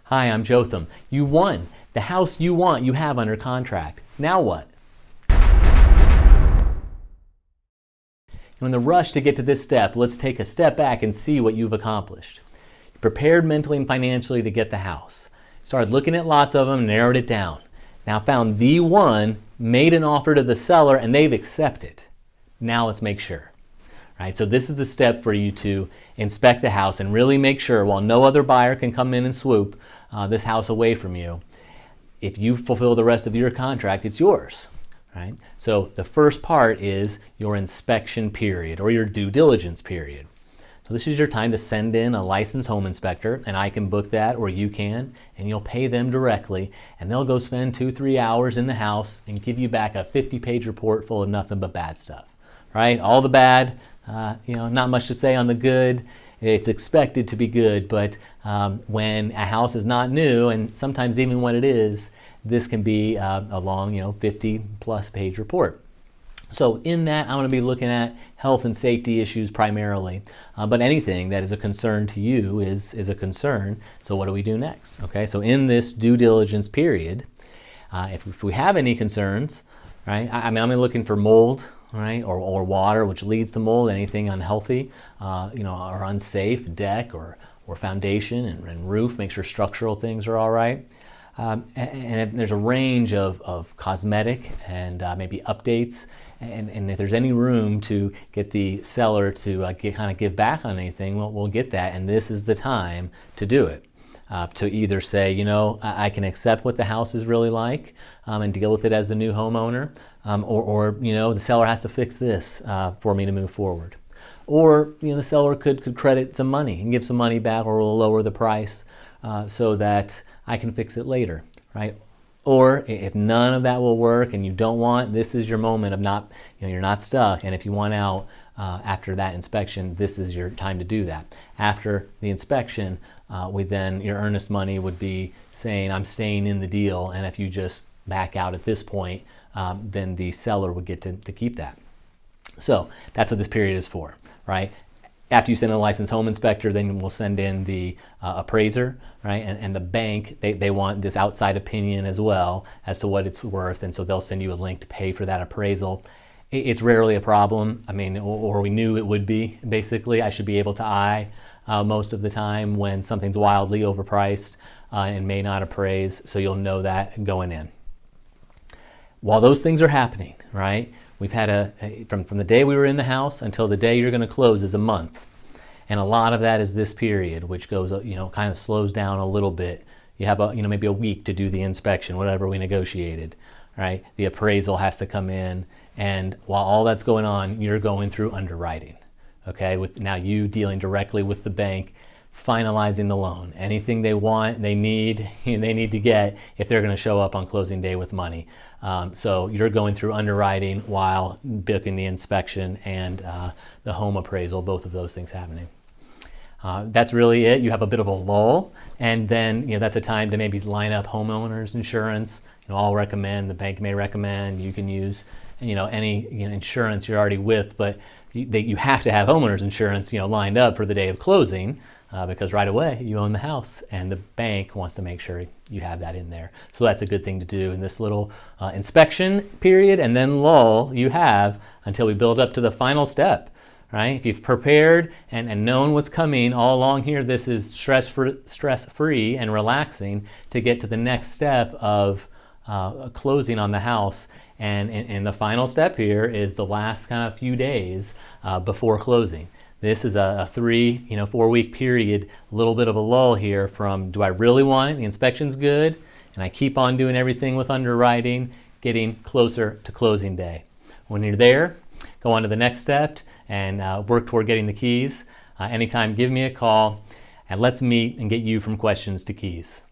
Hi, I'm Jotham. You won. The house you want, you have under contract. Now what? In the rush to get to this step, let's take a step back and see what you've accomplished. You prepared mentally and financially to get the house. Started looking at lots of them, narrowed it down. Now found the one, made an offer to the seller, and they've accepted. Now let's make sure. Right, so this is the step for you to inspect the house and really make sure, while no other buyer can come in and swoop this house away from you, if you fulfill the rest of your contract, it's yours. Right? So the first part is your inspection period or your due diligence period. So this is your time to send in a licensed home inspector, and I can book that, or you can, and you'll pay them directly, and they'll go spend 2-3 hours in the house and give you back a 50-page report full of nothing but bad stuff. Right? All the bad, not much to say on the good. It's expected to be good, but when a house is not new, and sometimes even when it is, this can be a long, 50-plus page report. So in that, I'm going to be looking at health and safety issues primarily, but anything that is a concern to you is a concern. So what do we do next? Okay, so in this due diligence period, if we have any concerns, right? I'm looking for mold, right, or water, which leads to mold, anything unhealthy, or unsafe, deck or foundation and roof. Make sure structural things are all right. And there's a range of cosmetic and maybe updates, and if there's any room to get the seller to give back on anything, we'll get that, and this is the time to do it. To either say, I can accept what the house is really like and deal with it as a new homeowner, or the seller has to fix this for me to move forward. Or the seller could credit some money and give some money back, or will lower the price so that I can fix it later, right? Or if none of that will work and you don't want, this is your moment of not, you're not stuck. And if you want out after that inspection, this is your time to do that. After the inspection, your earnest money would be saying, I'm staying in the deal. And if you just back out at this point, then the seller would get to keep that. So that's what this period is for, right? After you send a licensed home inspector, then we'll send in the appraiser, right? And the bank, they want this outside opinion as well as to what it's worth. And so they'll send you a link to pay for that appraisal. It's rarely a problem. Or we knew it would be, basically. I should be able to eye most of the time when something's wildly overpriced and may not appraise. So you'll know that going in. While those things are happening, right? We've had from the day we were in the house until the day you're going to close is a month. And a lot of that is this period, which goes, kind of slows down a little bit. You have maybe a week to do the inspection, whatever we negotiated, right? The appraisal has to come in. And while all that's going on, you're going through underwriting, okay? With now you dealing directly with the bank, finalizing the loan. Anything they want, they need to get if they're going to show up on closing day with money. So you're going through underwriting while booking the inspection and the home appraisal, both of those things happening. That's really it. You have a bit of a lull, and then that's a time to maybe line up homeowners insurance. I'll recommend, the bank may recommend, you can use any insurance you're already with, but you have to have homeowners insurance lined up for the day of closing. Because right away you own the house and the bank wants to make sure you have that in there. So that's a good thing to do in this little inspection period, and then lull you have until we build up to the final step, right? If you've prepared and known what's coming all along here, this is stress-free and relaxing to get to the next step of closing on the house. And the final step here is the last kind of few days before closing. This is a 4 week period, a little bit of a lull here from, do I really want it? The inspection's good, and I keep on doing everything with underwriting, getting closer to closing day. When you're there, go on to the next step and work toward getting the keys. Anytime, give me a call, and let's meet and get you from questions to keys.